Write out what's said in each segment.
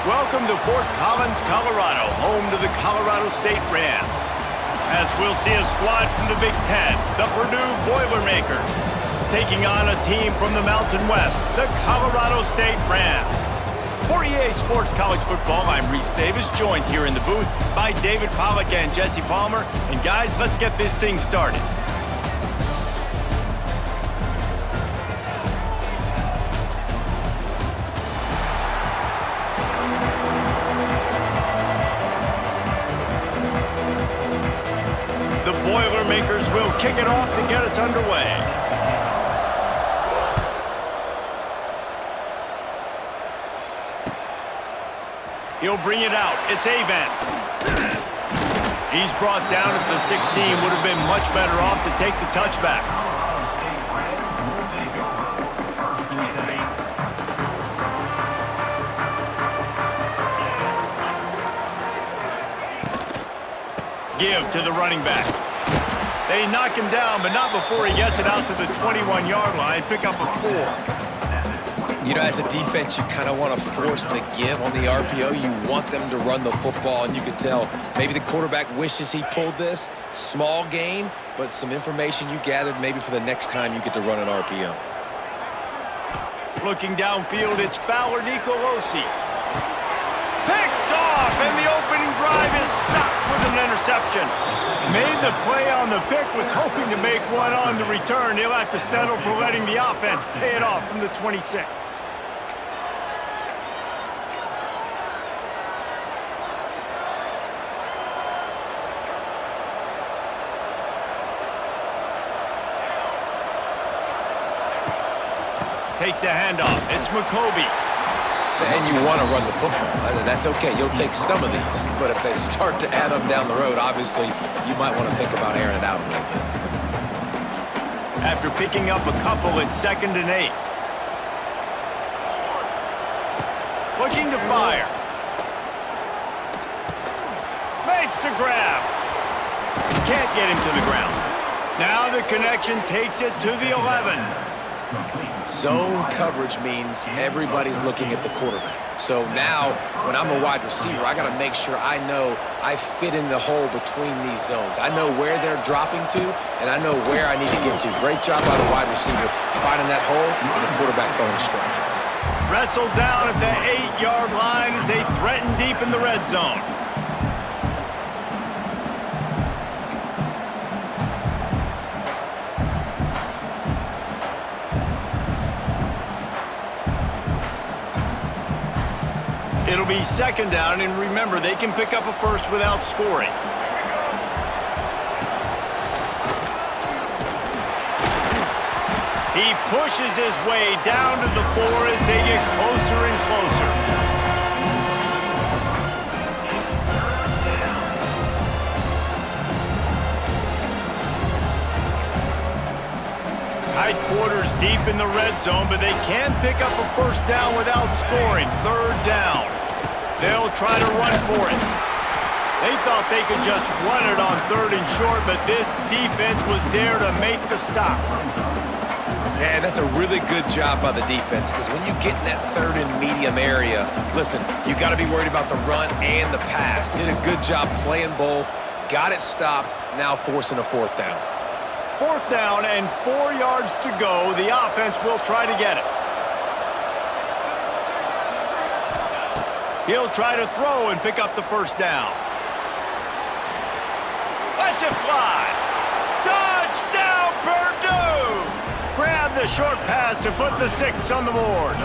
Welcome to Fort Collins, Colorado, home to the Colorado State Rams. As we'll see a squad from the Big Ten, the Purdue Boilermakers, taking on a team from the Mountain West, the Colorado State Rams. For EA Sports College Football, I'm Reese Davis, joined here in the booth by David Pollack and Jesse Palmer. And guys, let's get this thing started. The Boilermakers will kick it off to get us underway. He'll bring it out. It's Avent. He's brought down at the 16. Would have been much better off to take the touchback. Give to the running back. They knock him down, but not before he gets it out to the 21-yard line. Pick up a 4. You know, as a defense, you kind of want to force the give on the RPO. You want them to run the football, and you can tell maybe the quarterback wishes he pulled this. Small gain, but some information you gathered maybe for the next time you get to run an RPO. Looking downfield, it's Fowler Nicolosi. Picked off, and the opening drive is stopped with an interception. Made the play on the pick, was hoping to make one on the return. He'll have to settle for letting the offense pay it off from the 26. Takes the handoff. It's McCoby. And you want to run the football. That's okay. You'll take some of these. But if they start to add up down the road, obviously, you might want to think about airing it out a little bit. After picking up a couple, it's 2nd and 8. Looking to fire. Makes the grab. Can't get him to the ground. Now the connection takes it to the 11. Zone coverage means everybody's looking at the quarterback. So now, when I'm a wide receiver, I got to make sure I know I fit in the hole between these zones. I know where they're dropping to, and I know where I need to get to. Great job by the wide receiver finding that hole, and the quarterback throwing a strike. Wrestled down at the 8-yard line as they threaten deep in the red zone. It'll be 2nd down, and remember, they can pick up a first without scoring. He pushes his way down to the 4 as they get closer and closer. Tight quarters deep in the red zone, but they can pick up a first down without scoring. 3rd down. They'll try to run for it. They thought they could just run it on 3rd and short, but this defense was there to make the stop. Yeah, that's a really good job by the defense, because when you get in that 3rd and medium area, listen, you got to be worried about the run and the pass. Did a good job playing both, got it stopped, now forcing a 4th down. 4th down and 4 yards to go. The offense will try to get it. He'll try to throw and pick up the 1st down. Let's it fly. Touchdown, Purdue! Grab the short pass to put the 6 on the board.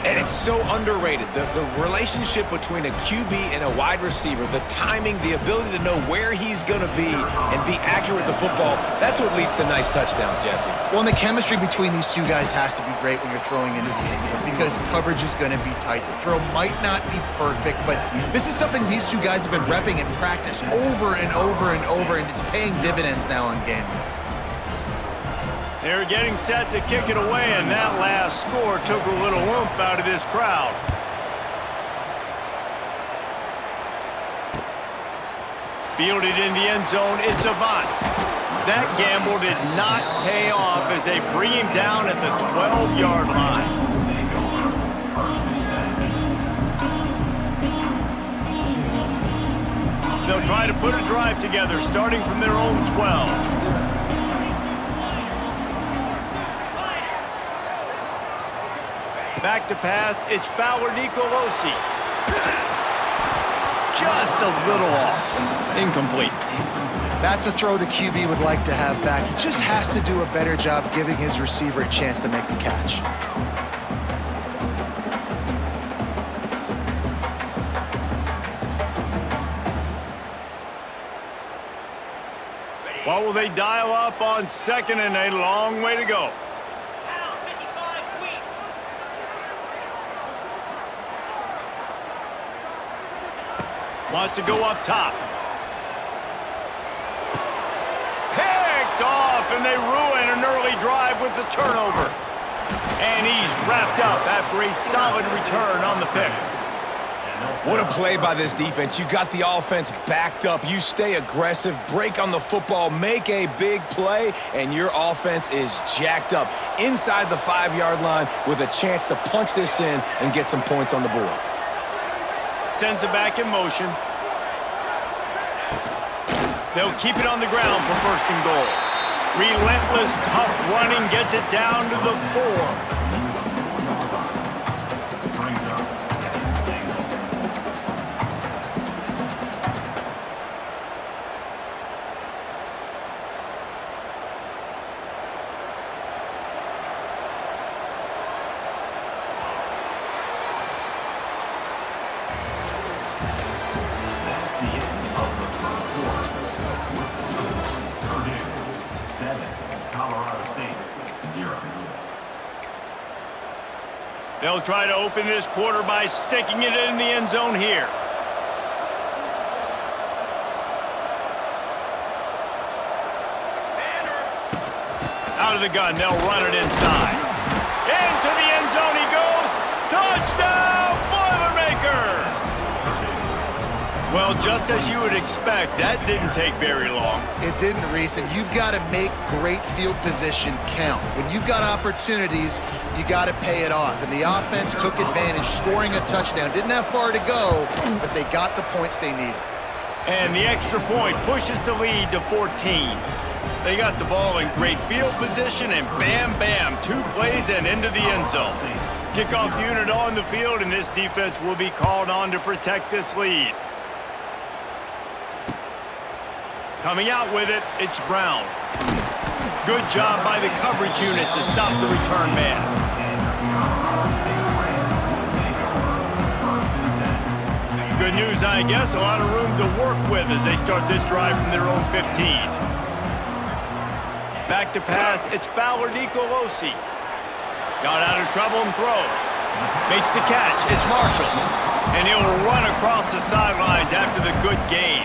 And it's so underrated. The relationship between a QB and a wide receiver, the timing, the ability to know where he's going to be and be accurate with the football, that's what leads to nice touchdowns, Jesse. Well, and the chemistry between these two guys has to be great when you're throwing into the end zone because coverage is going to be tight. The throw might not be perfect, but this is something these two guys have been repping in practice over and over and over, and it's paying dividends now on game day. They're getting set to kick it away, and that last score took a little oomph out of this crowd. Fielded in the end zone, it's Avant. That gamble did not pay off as they bring him down at the 12-yard line. They'll try to put a drive together, starting from their own 12. Back to pass, it's Fowler Nicolosi. Just a little off. Incomplete. That's a throw the QB would like to have back. He just has to do a better job giving his receiver a chance to make the catch. What will they dial up on second and a long way to go? Wants to go up top. Picked off, and they ruin an early drive with the turnover. And he's wrapped up after a solid return on the pick. What a play by this defense. You got the offense backed up. You stay aggressive, break on the football, make a big play, and your offense is jacked up inside the 5-yard line with a chance to punch this in and get some points on the board. Sends it back in motion. They'll keep it on the ground for first and goal. Relentless, tough running gets it down to the 4. They'll try to open this quarter by sticking it in the end zone here. Out of the gun, they'll run it inside. Into the end zone he goes. Touchdown, Boilermakers! Well, just as you would expect, that didn't take very long. It didn't, Reese, and you've got to make great field position count. When you've got opportunities, you got to pay it off. And the offense took advantage, scoring a touchdown. Didn't have far to go, but they got the points they needed. And the extra point pushes the lead to 14. They got the ball in great field position, and bam, bam, 2 plays and into the end zone. Kickoff unit on the field, and this defense will be called on to protect this lead. Coming out with it, it's Brown. Good job by the coverage unit to stop the return man. Good news, I guess, a lot of room to work with as they start this drive from their own 15. Back to pass, it's Fowler Nicolosi. Got out of trouble and throws. Makes the catch, it's Marshall. And he'll run across the sidelines after the good gain.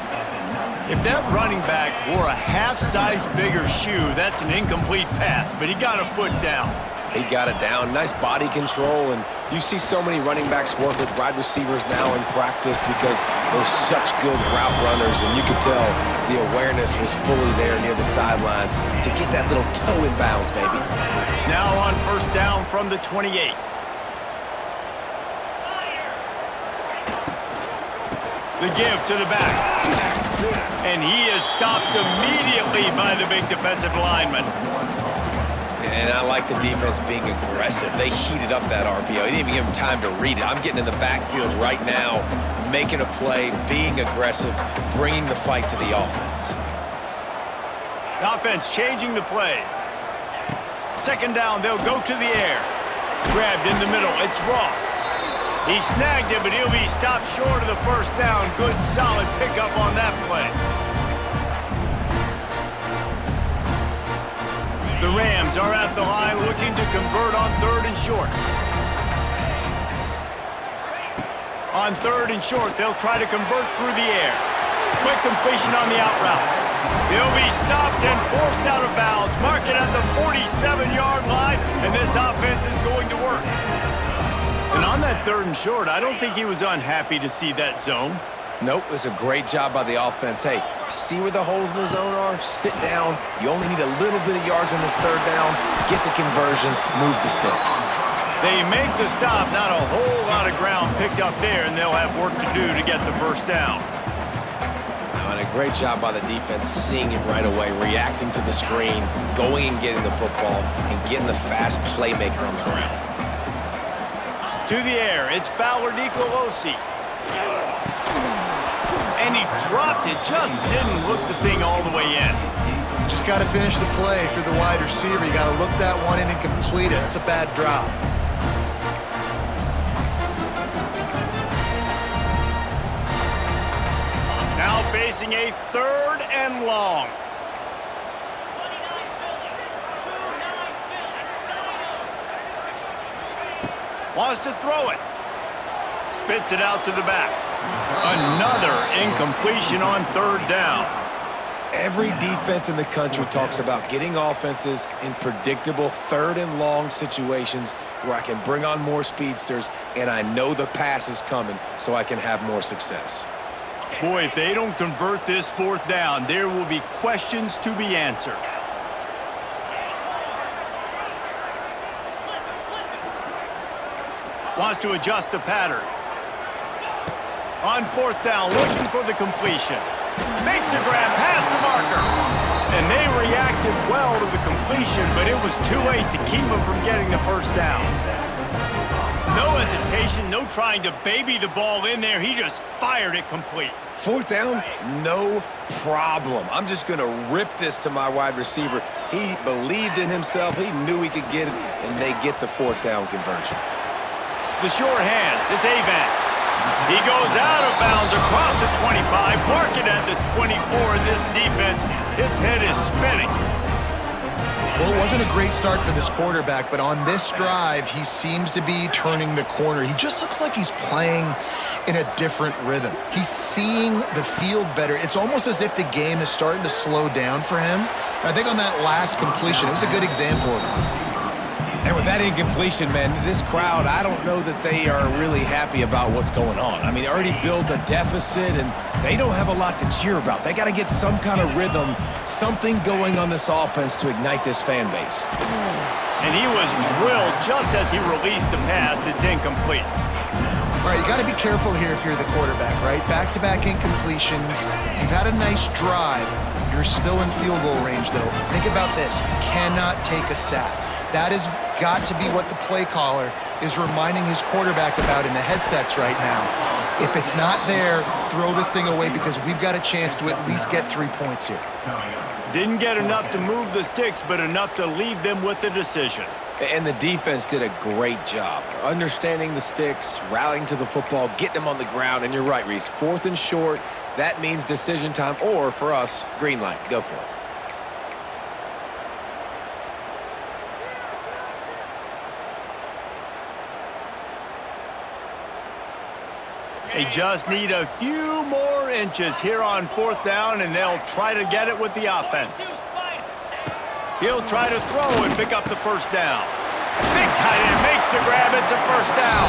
If that running back wore a half-size bigger shoe, that's an incomplete pass, but he got a foot down. He got it down. Nice body control, and you see so many running backs work with wide receivers now in practice because they're such good route runners, and you could tell the awareness was fully there near the sidelines to get that little toe in bounds, maybe. Now on first down from the 28. The give to the back. And he is stopped immediately by the big defensive lineman. And I like the defense being aggressive. They heated up that RPO. He didn't even give him time to read it. I'm getting in the backfield right now, making a play, being aggressive, bringing the fight to the offense. The offense changing the play. Second down, they'll go to the air. Grabbed in the middle, it's Ross. He snagged it, but he'll be stopped short of the first down. Good, solid pickup on that play. The Rams are at the line looking to convert on 3rd and short. On 3rd and short, they'll try to convert through the air. Quick completion on the out route. He'll be stopped and forced out of bounds. Mark it at the 47-yard line, and this offense is going to work. And on that 3rd and short, I don't think he was unhappy to see that zone. Nope, it was a great job by the offense. Hey, see where the holes in the zone are? Sit down. You only need a little bit of yards on this 3rd down. Get the conversion, move the sticks. They make the stop, not a whole lot of ground picked up there, and they'll have work to do to get the first down. Great job by the defense, seeing it right away, reacting to the screen, going and getting the football, and getting the fast playmaker on the ground. To the air, it's Fowler Nicolosi. And he dropped it, just didn't look the thing all the way in. Just got to finish the play if you're the wide receiver. You got to look that one in and complete it. It's a bad drop. Now facing a 3rd and long. Wants to throw it. Spits it out to the back. Another incompletion on 3rd down. Every defense in the country talks about getting offenses in predictable 3rd and long situations where I can bring on more speedsters and I know the pass is coming so I can have more success. Boy, if they don't convert this 4th down, there will be questions to be answered. Wants to adjust the pattern. On 4th down, looking for the completion. Makes a grab past the marker. And they reacted well to the completion, but it was too late to keep them from getting the 1st down. No hesitation, no trying to baby the ball in there. He just fired it complete. 4th down, no problem. I'm just going to rip this to my wide receiver. He believed in himself. He knew he could get it, and they get the 4th down conversion. The sure hands, it's Avant. He goes out of bounds across the 25, marking at the 24, and this defense, its head is spinning. Well, it wasn't a great start for this quarterback, but on this drive, he seems to be turning the corner. He just looks like he's playing in a different rhythm. He's seeing the field better. It's almost as if the game is starting to slow down for him. I think on that last completion, it was a good example of it. And with that incompletion, man, this crowd, I don't know that they are really happy about what's going on. I mean, they already built a deficit, and they don't have a lot to cheer about. They got to get some kind of rhythm, something going on this offense to ignite this fan base. And he was drilled just as he released the pass. It's incomplete. All right, you got to be careful here if you're the quarterback, right? Back-to-back incompletions. You've had a nice drive. You're still in field goal range, though. Think about this. You cannot take a sack. That has got to be what the play caller is reminding his quarterback about in the headsets right now. If it's not there, throw this thing away because we've got a chance to at least get 3 points here. Didn't get enough to move the sticks, but enough to leave them with the decision. And the defense did a great job understanding the sticks, rallying to the football, getting them on the ground. And you're right, Reese, 4th and short, that means decision time, or for us, green light. Go for it. They just need a few more inches here on 4th down, and they'll try to get it with the offense. He'll try to throw and pick up the 1st down. Big tight end makes the grab. It's a 1st down.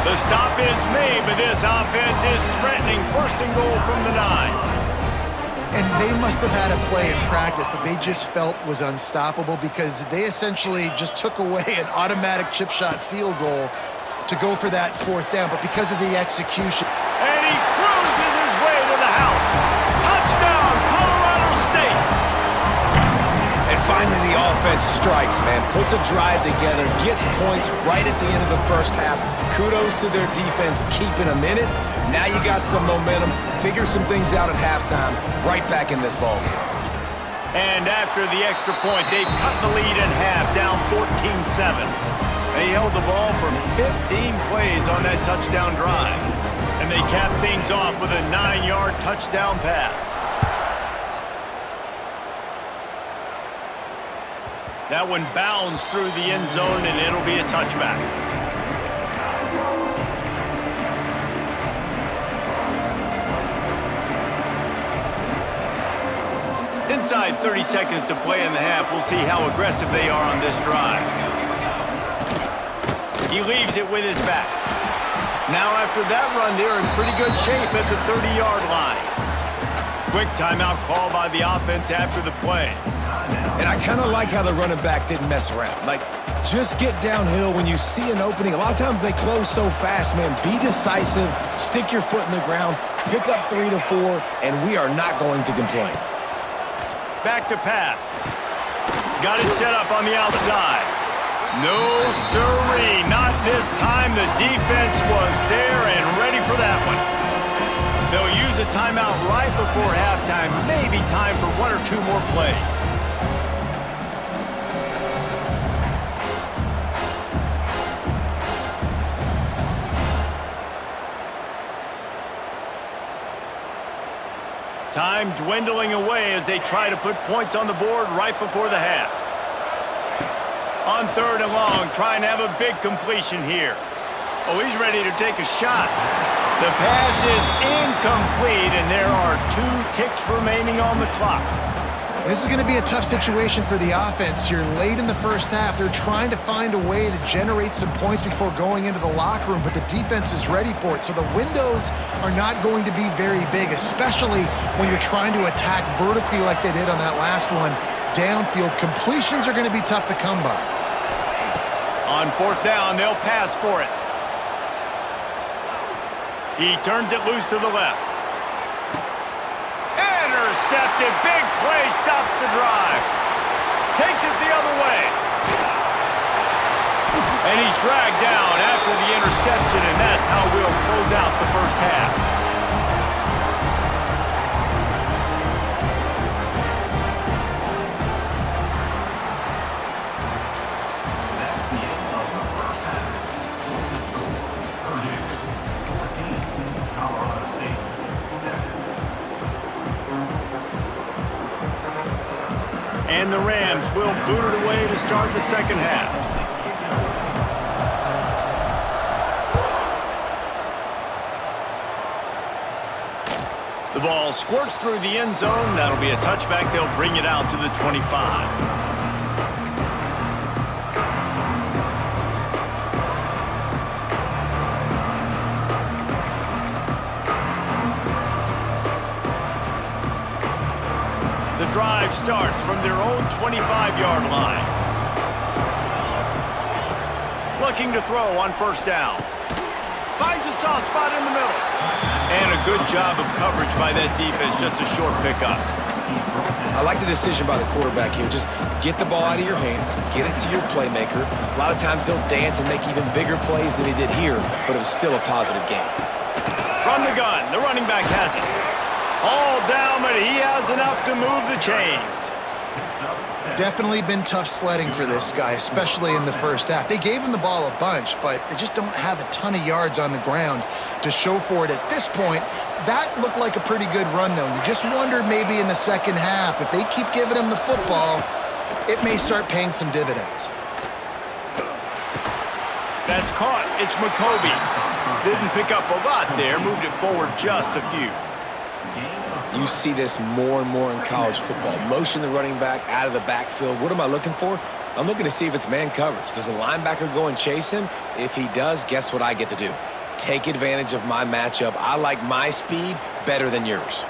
The stop is made, but this offense is threatening 1st and goal from the 9. And they must have had a play in practice that they just felt was unstoppable because they essentially just took away an automatic chip shot field goal to go for that 4th down, but because of the execution. And he cruises his way to the house. Touchdown, Colorado State. And finally the offense strikes, man. Puts a drive together, gets points right at the end of the 1st half. Kudos to their defense keeping them in it. Now you got some momentum. Figure some things out at halftime. Right back in this ballgame. And after the extra point, they've cut the lead in half, down 14-7. They held the ball for 15 plays on that touchdown drive. And they capped things off with a 9-yard touchdown pass. That one bounds through the end zone, and it'll be a touchback. Inside 30 seconds to play in the half. We'll see how aggressive they are on this drive. He leaves it with his back. Now after that run, they're in pretty good shape at the 30-yard line. Quick timeout call by the offense after the play. And I kind of like how the running back didn't mess around. Like, Just get downhill when you see an opening. A lot of times they close so fast, man. Be decisive, stick your foot in the ground, pick up 3 to 4, and we are not going to complain. Back to pass. Got it set up on the outside. No sirree, not this time. The defense was there and ready for that one. They'll use a timeout right before halftime. Maybe time for 1 or 2 more plays. Time dwindling away as they try to put points on the board right before the half. On 3rd and long, trying to have a big completion here. Oh, he's ready to take a shot. The pass is incomplete, and there are 2 ticks remaining on the clock. This is going to be a tough situation for the offense here. Late in the first half, they're trying to find a way to generate some points before going into the locker room, but the defense is ready for it. So the windows are not going to be very big, especially when you're trying to attack vertically like they did on that last one. Downfield completions are going to be tough to come by. On 4th down, they'll pass for it. He turns it loose to the left. Intercepted. Big play. Stops the drive. Takes it the other way. And he's dragged down after the interception, and that's how we'll close out the first half. And the Rams will boot it away to start the second half. The ball squirts through the end zone. That'll be a touchback. They'll bring it out to the 25. Drive starts from their own 25-yard line. Looking to throw on 1st down. Finds a soft spot in the middle. And a good job of coverage by that defense, just a short pickup. I like the decision by the quarterback here. Just get the ball out of your hands, get it to your playmaker. A lot of times he'll dance and make even bigger plays than he did here, but it was still a positive game. From the gun, the running back has it. All down, but he has enough to move the chains. Definitely been tough sledding for this guy, especially in the first half. They gave him the ball a bunch, but they just don't have a ton of yards on the ground to show for it at this point. That looked like a pretty good run, though. You just wonder maybe in the second half, if they keep giving him the football, it may start paying some dividends. That's caught. It's McCoby. Didn't pick up a lot there, moved it forward just a few. You see this more and more in college football. Motion the running back out of the backfield. What am I looking for? I'm looking to see if it's man coverage. Does the linebacker go and chase him? If he does, guess what I get to do? Take advantage of my matchup. I like my speed better than yours.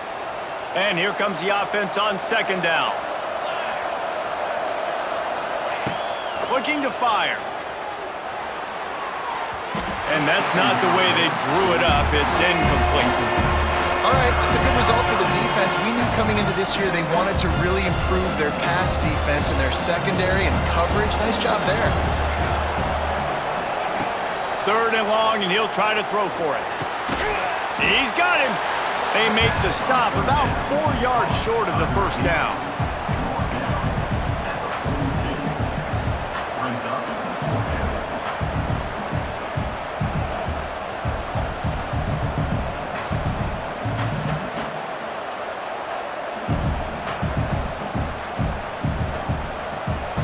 And here comes the offense on 2nd down. Looking to fire. And that's not the way they drew it up. It's incomplete. All right, that's a good result for the defense. We knew coming into this year they wanted to really improve their pass defense and their secondary and coverage. Nice job there. 3rd and long, and he'll try to throw for it. He's got him. They make the stop about 4 yards short of the 1st down.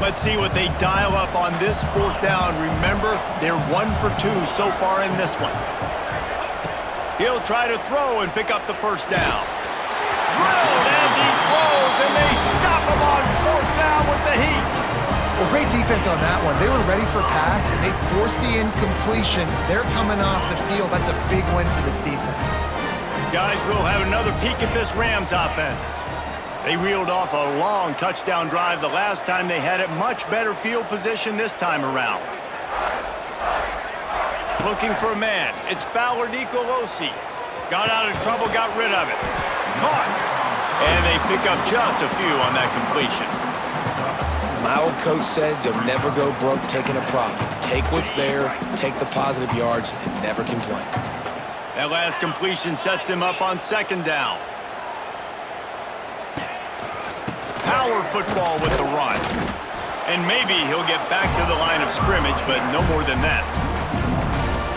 Let's see what they dial up on this 4th down. Remember, they're 1 for 2 so far in this one. He'll try to throw and pick up the 1st down. Drilled as he throws, and they stop him on 4th down with the heat. Well, great defense on that one. They were ready for pass, and they forced the incompletion. They're coming off the field. That's a big win for this defense. Guys, we'll have another peek at this Rams offense. They reeled off a long touchdown drive the last time they had it. Much better field position this time around. Looking for a man. It's Fowler Nicolosi. Got out of trouble, got rid of it. Caught. And they pick up just a few on that completion. My old coach said you'll never go broke taking a profit. Take what's there, take the positive yards, and never complain. That last completion sets him up on second down. Power football with the run. And maybe he'll get back to the line of scrimmage, but no more than that.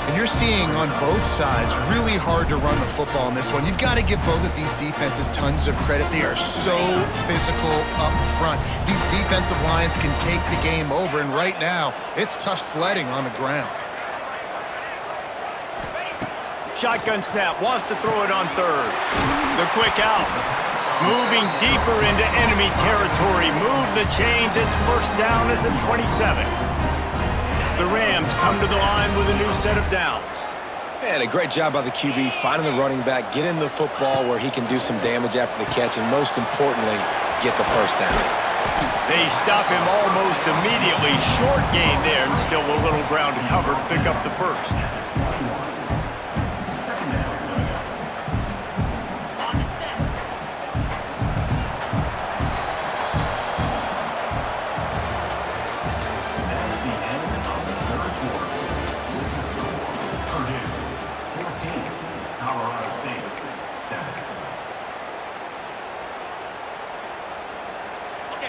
And you're seeing on both sides really hard to run the football in this one. You've got to give both of these defenses tons of credit. They are so physical up front. These defensive lines can take the game over, and right now, it's tough sledding on the ground. Shotgun snap, wants to throw it on third. The quick out. Moving deeper into enemy territory. Move the chains. It's first down at the 27. The Rams come to the line with a new set of downs. Man, a great job by the QB finding the running back, getting the football where he can do some damage after the catch, and most importantly, get the first down. They stop him almost immediately. Short gain there, and still a little ground to cover to pick up the first.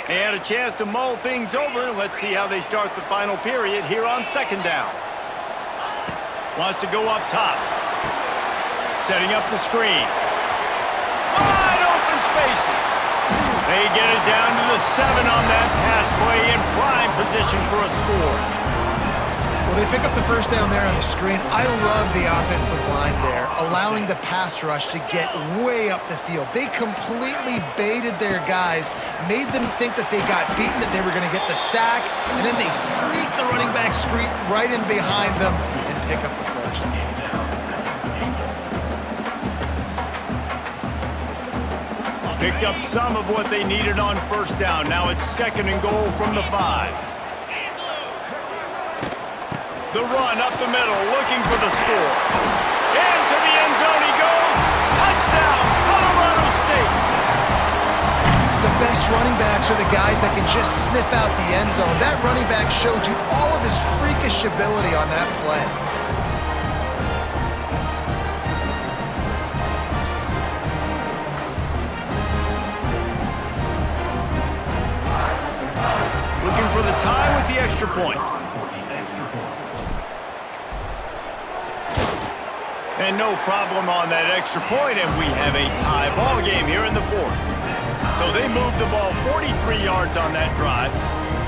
They had a chance to mull things over. Let's see how they start the final period here on second down. Wants to go up top. Setting up the screen. Wide open spaces. They get it down to the 7 on that pass play, in prime position for a score. Well, they pick up the first down there on the screen. I love the offensive line there, allowing the pass rush to get way up the field. They completely baited their guys, made them think that they got beaten, that they were going to get the sack, and then they sneak the running back screen right in behind them and pick up the first. Picked up some of what they needed on first down. Now it's second and goal from the 5. The run up the middle, looking for the score. Into the end zone he goes. Touchdown, Colorado State. The best running backs are the guys that can just sniff out the end zone. That running back showed you all of his freakish ability on that play. Looking for the tie with the extra point. And no problem on that extra point, and we have a tie ball game here in the 4th. So they move the ball 43 yards on that drive.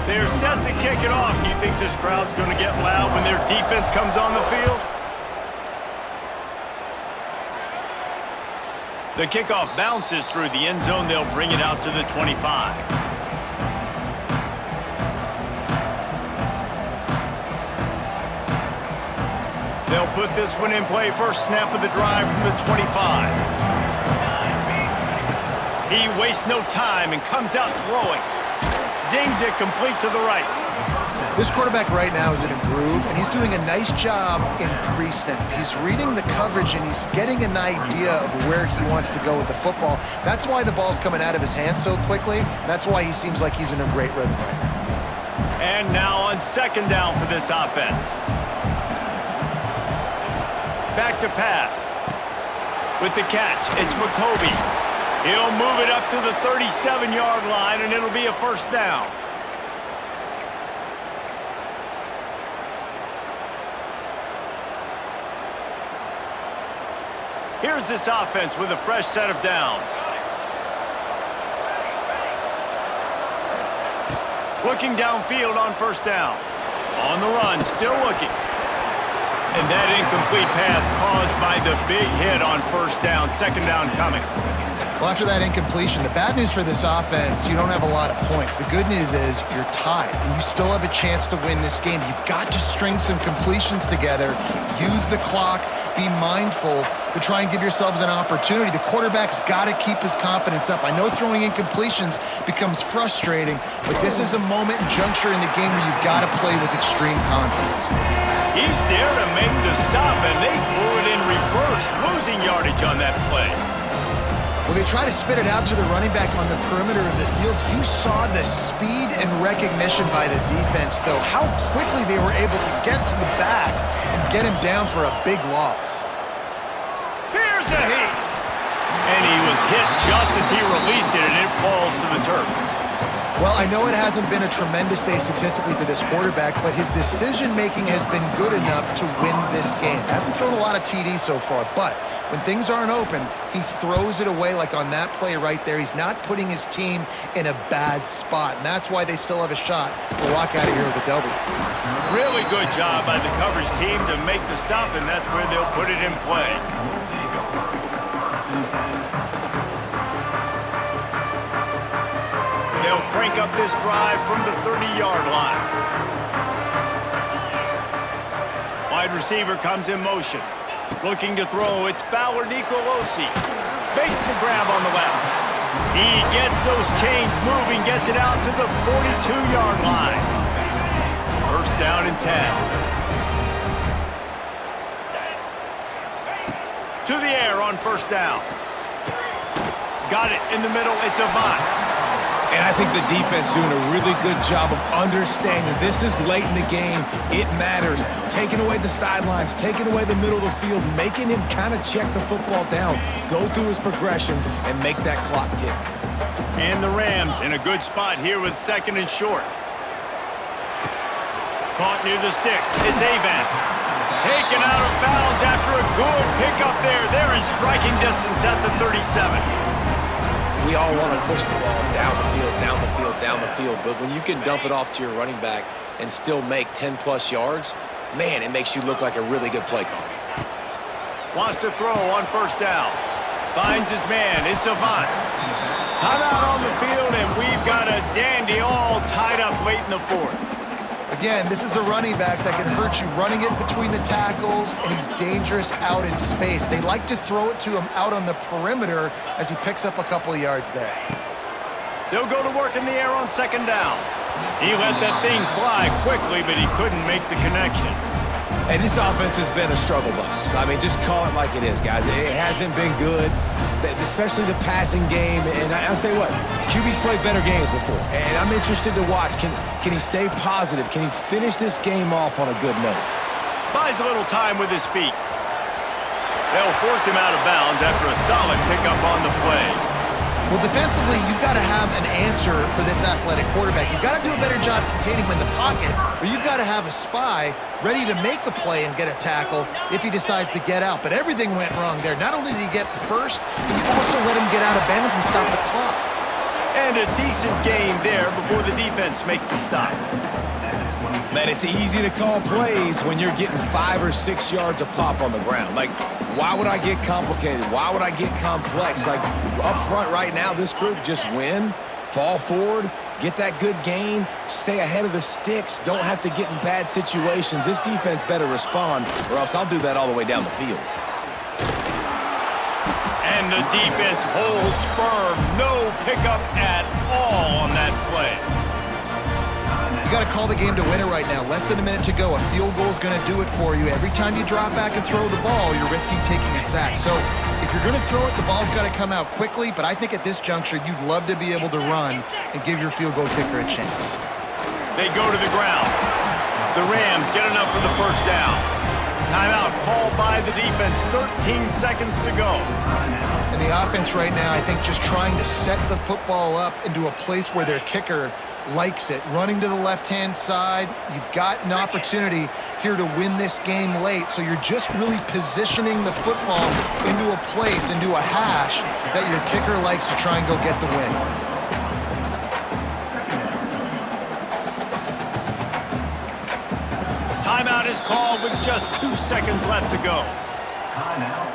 They're set to kick it off. Do you think this crowd's going to get loud when their defense comes on the field? The kickoff bounces through the end zone. They'll bring it out to the 25. They'll put this one in play. First snap of the drive from the 25. He wastes no time and comes out throwing. Zings it complete to the right. This quarterback right now is in a groove, and he's doing a nice job in pre-snap. He's reading the coverage, and he's getting an idea of where he wants to go with the football. That's why the ball's coming out of his hands so quickly. That's why he seems like he's in a great rhythm right now. And now on second down for this offense. Back to pass. With the catch, it's McCoby. He'll move it up to the 37-yard line, and it'll be a first down. Here's this offense with a fresh set of downs. Looking downfield on first down. On the run, still looking. And that incomplete pass caused by the big hit on first down. Second down coming. Well, after that incompletion, the bad news for this offense, you don't have a lot of points. The good news is you're tied, and you still have a chance to win this game. You've got to string some completions together, use the clock, be mindful to try and give yourselves an opportunity. The quarterback's got to keep his confidence up. I know throwing incompletions becomes frustrating, but this is a moment and juncture in the game where you've got to play with extreme confidence. He's there to make the stop, and they threw it in reverse, losing yardage on that play. Well, they try to spit it out to the running back on the perimeter of the field. You saw the speed and recognition by the defense, though, how quickly they were able to get to the back and get him down for a big loss. Here's a hit. And he was hit just as he released it, and it falls to the turf. Well, I know it hasn't been a tremendous day statistically for this quarterback, but his decision-making has been good enough to win this game. Hasn't thrown a lot of TDs so far, but when things aren't open, he throws it away like on that play right there. He's not putting his team in a bad spot, and that's why they still have a shot to walk out of here with a W. Really good job by the coverage team to make the stop, and that's where they'll put it in play. They'll crank up this drive from the 30-yard line. Wide receiver comes in motion. Looking to throw, it's Fowler Nicolosi. Makes the grab on the left. He gets those chains moving, gets it out to the 42-yard line. First down and 10. To the air on first down. Got it in the middle, it's Avant. And I think the defense doing a really good job of understanding this is late in the game. It matters. Taking away the sidelines, taking away the middle of the field, making him kind of check the football down, go through his progressions, and make that clock tick. And the Rams in a good spot here with second and short. Caught near the sticks. It's Avant. Taken out of bounds after a good pickup there. They're in striking distance at the 37. We all want to push the ball down the field, down the field, down the field, but when you can dump it off to your running back and still make 10-plus yards, man, it makes you look like a really good play call. Wants to throw on first down. Finds his man. It's Avant. Timeout on the field, and we've got a dandy all tied up late in the fourth. Again, this is a running back that can hurt you running it between the tackles, and he's dangerous out in space. They like to throw it to him out on the perimeter as he picks up a couple of yards there. They'll go to work in the air on second down. He let that thing fly quickly, but he couldn't make the connection. And this offense has been a struggle bus. I mean, just call it like it is, guys. It hasn't been good, especially the passing game. And I'll tell you what, QB's played better games before. And I'm interested to watch. Can he stay positive? Can he finish this game off on a good note? Buys a little time with his feet. They'll force him out of bounds after a solid pickup on the play. Well, defensively, you've got to have an answer for this athletic quarterback. You've got to do a better job containing him in the pocket, or you've got to have a spy ready to make a play and get a tackle if he decides to get out. But everything went wrong there. Not only did he get the first, but you also let him get out of bounds and stop the clock. And a decent game there before the defense makes the stop. Man, it's easy to call plays when you're getting 5 or 6 yards a pop on the ground. Like, why would I get complicated? Why would I get complex? Like, up front right now, this group just win, fall forward, get that good gain, stay ahead of the sticks, don't have to get in bad situations. This defense better respond, or else I'll do that all the way down the field. And the defense holds firm. No pickup at all on that play. You got to call the game to win it right now. Less than a minute to go. A field goal is going to do it for you. Every time you drop back and throw the ball, you're risking taking a sack. So if you're going to throw it, the ball's got to come out quickly. But I think at this juncture, you'd love to be able to run and give your field goal kicker a chance. They go to the ground. The Rams get enough for the first down. Timeout called by the defense. 13 seconds to go. And the offense right now, I think, just trying to set the football up into a place where their kicker likes it. Running to the left-hand side. You've got an opportunity here to win this game late. So you're just really positioning the football into a place, into a hash that your kicker likes to try and go get the win. Timeout is called with just 2 seconds left to go. Timeout.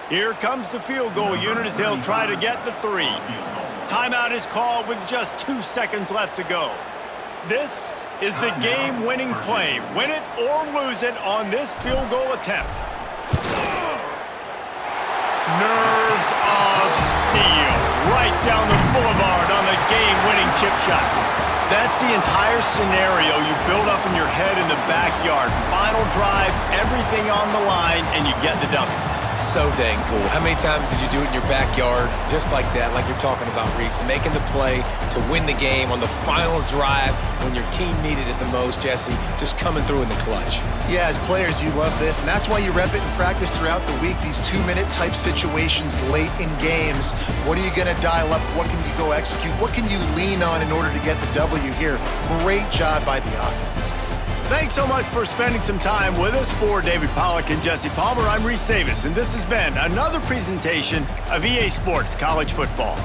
Here comes the field goal unit as they'll try to get the 3. Timeout is called with just 2 seconds left to go. This is the game-winning play. Win it or lose it on this field goal attempt. Nerves of steel. Right down the boulevard on the game-winning chip shot. That's the entire scenario you build up in your head in the backyard. Final drive, everything on the line, and you get the W. So dang cool. How many times did you do it in your backyard? Just like that, like you're talking about, Reese. Making the play to win the game on the final drive when your team needed it the most, Jesse. Just coming through in the clutch. Yeah, as players, you love this, and that's why you rep it in practice throughout the week, these 2-minute type situations late in games. What are you going to dial up? What can you go execute? What can you lean on in order to get the W here? Great job by the offense. Thanks so much for spending some time with us. For David Pollack and Jesse Palmer, I'm Reese Davis, and this has been another presentation of EA Sports College Football.